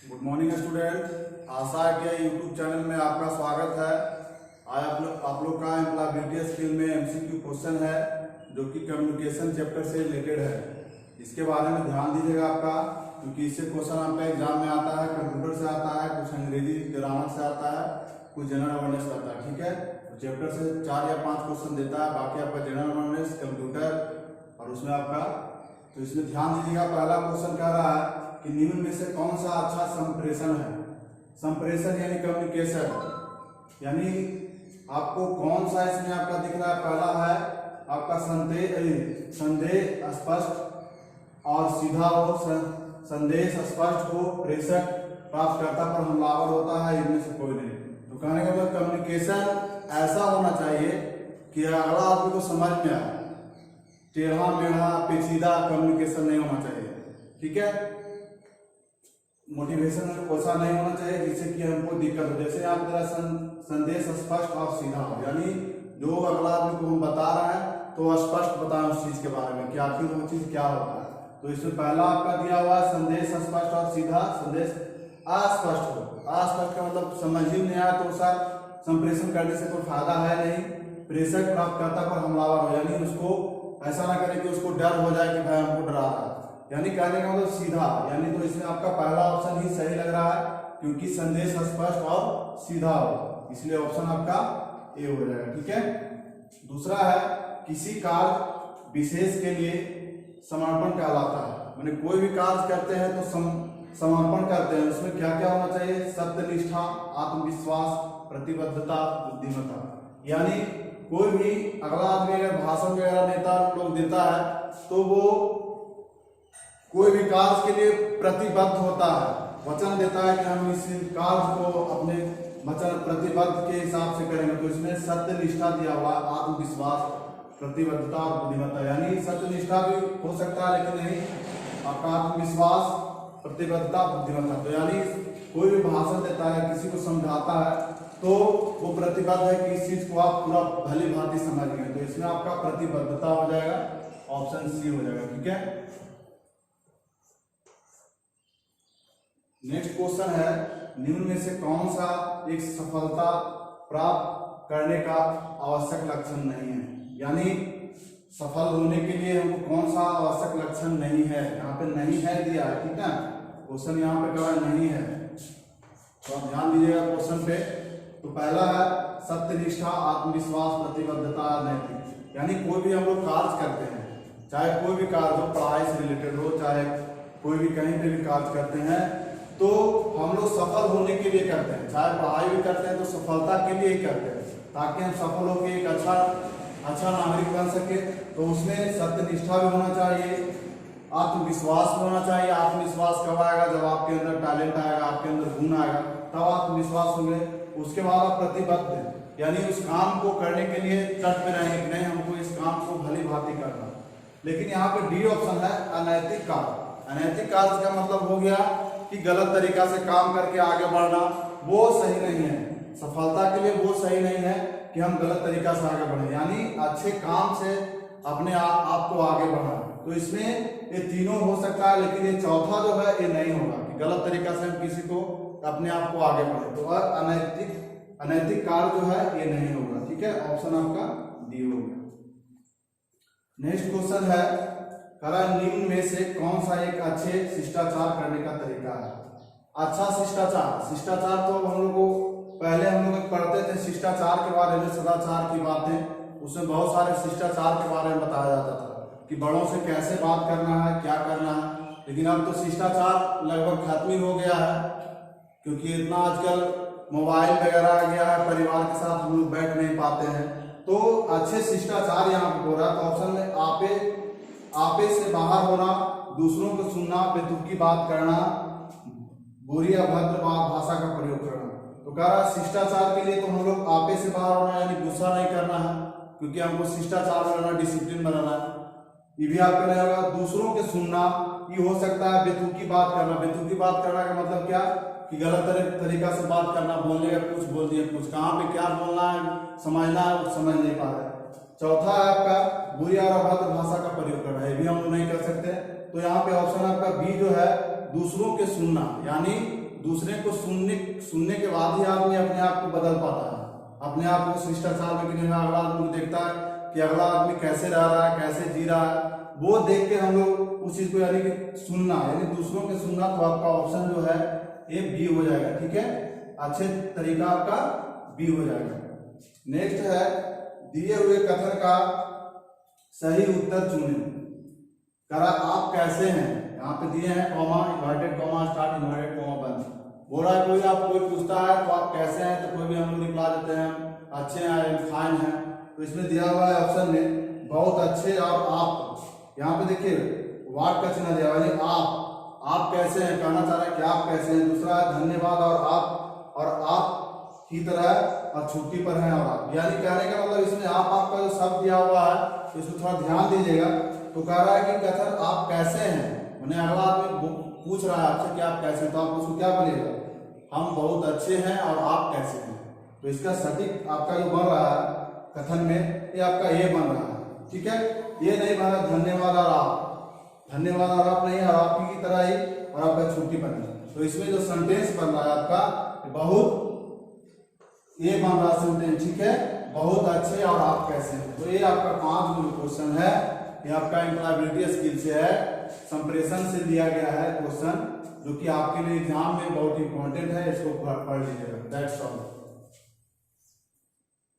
Good morning student. आशा है कि YouTube channel में आपका स्वागत है। आज आप लोग का एम्प्लॉयबिलिटी स्किल में एमसीक्यू क्वेश्चन है जो कि कम्युनिकेशन चैप्टर से रिलेटेड है। इसके बारे में ध्यान दीजिएगा आपका, क्योंकि इससे क्वेश्चन आपका एग्जाम में आता है, कंप्यूटर से आता है, कुछ अंग्रेजी ग्रामर से आता है, कुछ जनरल अवेयरनेस से आता है। ठीक है, तो चैप्टर से 4 या 5 क्वेश्चन देता है, बाकी आपका जनरल अवेयरनेस, कंप्यूटर और उसमें आपका। तो इसमें ध्यान दीजिएगा, पहला क्वेश्चन कह रहा है कि निम्न में से कौन सा अच्छा संप्रेषण है। संप्रेषण यानी कम्युनिकेशन, यानी आपको कौन सा इसमें आपका दिख रहा है। पहला है आपका संदेश स्पष्ट और सीधा हो, संदेश स्पष्ट हो, प्रेषक प्राप्तकर्ता पर हमलावर होता है, इनमें से कोई नहीं। तो कहने का मतलब कम्युनिकेशन ऐसा होना चाहिए कि अगला आदमी को समझ में आए। टेढ़ा मेढ़ा पेचीदा कम्युनिकेशन नहीं होना चाहिए। ठीक है, मोटिवेशन वैसा नहीं होना चाहिए जिससे कि हमको दिक्कत हो। जैसे आप तरह संदेश स्पष्ट और सीधा हो, यानी जो अगला आदमी को हम बता रहे हैं तो स्पष्ट बताएं उस चीज के बारे में कि आखिर वो चीज क्या होता है। तो इसमें पहला आपका दिया हुआ है संदेश स्पष्ट और सीधा। संदेश अस्पष्ट हो, अस्पष्ट का मतलब समझ ही नहीं आया तो उसका संप्रेषण करने से कोई फायदा है नहीं। प्रेषक प्राप्तकर्ता पर हमलावर हो, यानी उसको ऐसा ना करे कि उसको डर हो जाए कि भाई हमको डरा रहा है, यानी कहने का मतलब सीधा। यानी तो इसमें आपका पहला ऑप्शन ही सही लग रहा है, क्योंकि संदेश स्पष्ट और सीधा हो, इसलिए ऑप्शन आपका ए हो जाएगा। ठीक है, दूसरा है किसी कार्य विशेष के लिए समर्पण कहलाता है। माने कोई भी कार्य करते हैं तो समर्पण करते हैं, उसमें क्या क्या होना चाहिए। सत्यनिष्ठा, आत्मविश्वास, प्रतिबद्धता, बुद्धिमत्ता। यानी कोई भी अगला आदमी अगर भाषण वगैरह नेता लोग देता है तो वो कोई भी कार्य के लिए प्रतिबद्ध होता है, वचन देता है कि हम इस कार्य को अपने वचन प्रतिबद्ध के हिसाब से करेंगे। तो इसमें सत्यनिष्ठा दिया हुआ, आत्मविश्वास, प्रतिबद्धता और बुद्धिमत्ता। यानी सत्यनिष्ठा भी हो सकता है लेकिन नहीं, आपका आत्मविश्वास, प्रतिबद्धता, बुद्धिमत्ता। तो यानी कोई भी भाषण देता है, किसी को समझाता है तो वो प्रतिबद्ध है कि इस चीज को आप पूरा भली भांति समझ गए। तो इसमें आपका प्रतिबद्धता हो जाएगा, ऑप्शन सी हो जाएगा। ठीक है, नेक्स्ट क्वेश्चन है निम्न में से कौन सा एक सफलता प्राप्त करने का आवश्यक लक्षण नहीं है। यानी सफल होने के लिए हमको कौन सा आवश्यक लक्षण नहीं है। यहाँ पे नहीं है दिया है। ठीक है, क्वेश्चन यहाँ पे कहा नहीं है, तो आप ध्यान दीजिएगा क्वेश्चन पे। तो पहला है सत्यनिष्ठा, आत्मविश्वास, प्रतिबद्धता, नैतिक। यानी कोई भी हम लोग कार्य करते हैं, चाहे कोई भी कार्य हो, पढ़ाई से रिलेटेड हो, चाहे कोई भी कहीं पे भी कार्य करते हैं, तो हम लोग सफल होने के लिए करते हैं। चाहे पढ़ाई भी करते हैं तो सफलता के लिए ही करते हैं, ताकि हम सफल होकर एक अच्छा नागरिक बन सके। तो उसमें सत्यनिष्ठा भी होना चाहिए, आत्मविश्वास भी होना चाहिए। आत्मविश्वास कब आएगा, जब आपके अंदर टैलेंट आएगा, आपके अंदर गुण आएगा, तब आत्मविश्वास होंगे। उसके बाद आप प्रतिबद्ध, यानी उस काम को करने के लिए तट पे रहेंगे कि नहीं हमको इस काम को भली भांति करना। लेकिन यहाँ पे डी ऑप्शन है अनैतिक कार्य। अनैतिक कार्य का मतलब हो गया कि गलत तरीका से काम करके आगे बढ़ना, वो सही नहीं है। सफलता के लिए वो सही नहीं है कि हम गलत तरीका से आगे बढ़े, यानी अच्छे काम से अपने आप को आगे बढ़ाना। तो इसमें ये तीनों हो सकता है, लेकिन ये चौथा जो है ये नहीं होगा कि गलत तरीका से हम किसी को अपने आप को आगे बढ़े। तो अनैतिक कार्य जो है ये नहीं होगा। ठीक है, ऑप्शन आपका डी हो गया। नेक्स्ट क्वेश्चन है निम्न में से कौन सा एक अच्छे शिष्टाचार करने का तरीका है। अच्छा शिष्टाचार तो हम लोग को पहले हम लोग पढ़ते थे शिष्टाचार के बारे में, सदाचार की बातें, उसमें बहुत सारे शिष्टाचार के बारे में बताया जाता था कि बड़ों से कैसे बात करना है, क्या करना है। लेकिन अब तो शिष्टाचार लगभग खत्म ही हो गया है, क्योंकि इतना आजकल मोबाइल वगैरह आ गया है, परिवार के साथ हम लोग बैठ नहीं पाते हैं। तो अच्छे शिष्टाचार यहाँ पे हो रहा है। तो ऑप्शन में आपे से बाहर होना, दूसरों को सुनना, बेतुकी बात करना, बुरी या भद्र भाषा का प्रयोग करना। तो कह रहा शिष्टाचार के लिए तो हम लोग आपे से बाहर होना, यानी गुस्सा नहीं करना है, क्योंकि हमको शिष्टाचार में रहना, डिसिप्लिन में रहना है। ये भी आपका नहीं होगा। दूसरों के सुनना, ये हो सकता है बेतुकी बात करना। बेतुकी बात करना का मतलब क्या कि गलत तरीका से बात करना, बोलने का कुछ बोल दिया, कुछ कहाँ पे क्या बोलना है, समझना है, समझ नहीं पा रहे। चौथा है आपका बुरी और अभद्र भाषा का प्रयोग करना है, ये भी हम लोग नहीं कर सकते। तो यहाँ पे ऑप्शन आपका बी जो है दूसरों के सुनना, यानी दूसरे को सुनने के बाद ही आदमी अपने आप को बदल पाता है, अपने आप को शिष्टाचार में गिने हुआ अगला आदमी देखता है कि अगला आदमी कैसे रह रहा है, कैसे जी रहा है, वो देख के हम लोग उस चीज को यानी कि सुनना, यानी दूसरों के सुनना, तो आपका ऑप्शन जो है ये बी हो जाएगा। ठीक है, अच्छे तरीका आपका बी हो जाएगा। नेक्स्ट है दिए हुए कथन का सही उत्तर चुने। करा आप कैसे हैं, यहाँ पे दिए हैं comma, inverted comma start, inverted comma बंद। बोला कोई आप कोई पूछता है तो आप कैसे हैं, तो कोई भी हम लोग रिप्लाई देते हैं अच्छे हैं, फाइन है। तो इसमें दिया हुआ है ऑप्शन में बहुत अच्छे और आप, यहाँ पे देखिए वाट का चिन्ह दिया हुआ है, आप कैसे हैं, कहना चाह रहा है कि आप कैसे हैं। दूसरा है धन्यवाद और आप की तरह और छुट्टी पर हैं और आप, यानी कहने का मतलब इसमें आपका जो शब्द दिया हुआ है तो इसमें थोड़ा ध्यान दीजिएगा। तो कह रहा है कि कथन आप कैसे हैं, मैंने अगला आदमी पूछ रहा है आपसे कि आप कैसे हैं, तो आप उसको क्या बोलिएगा, हम बहुत अच्छे हैं और आप कैसे हैं। तो इसका सटीक आपका जो बन रहा है कथन में, ये आपका ये बन रहा है। ठीक है, ये नहीं बन रहा धन्यवाद और आप, धन्यवाद और आप नहीं, और आप की तरह ही और आपका छुट्टी पर नहीं। तो इसमें जो सेंटेंस बन रहा है आपका बहुत, ये बन रहा सेंटेंस। ठीक है, बहुत अच्छे और आप कैसे हैं। तो ये आपका 5 जो क्वेश्चन है, ये आपका एम्प्लॉयबिलिटी स्किल से है, संप्रेषण से लिया गया है क्वेश्चन, जो कि आपके लिए एग्जाम में बहुत इंपॉर्टेंट है। इसको पढ़ लीजिएगा। That's all.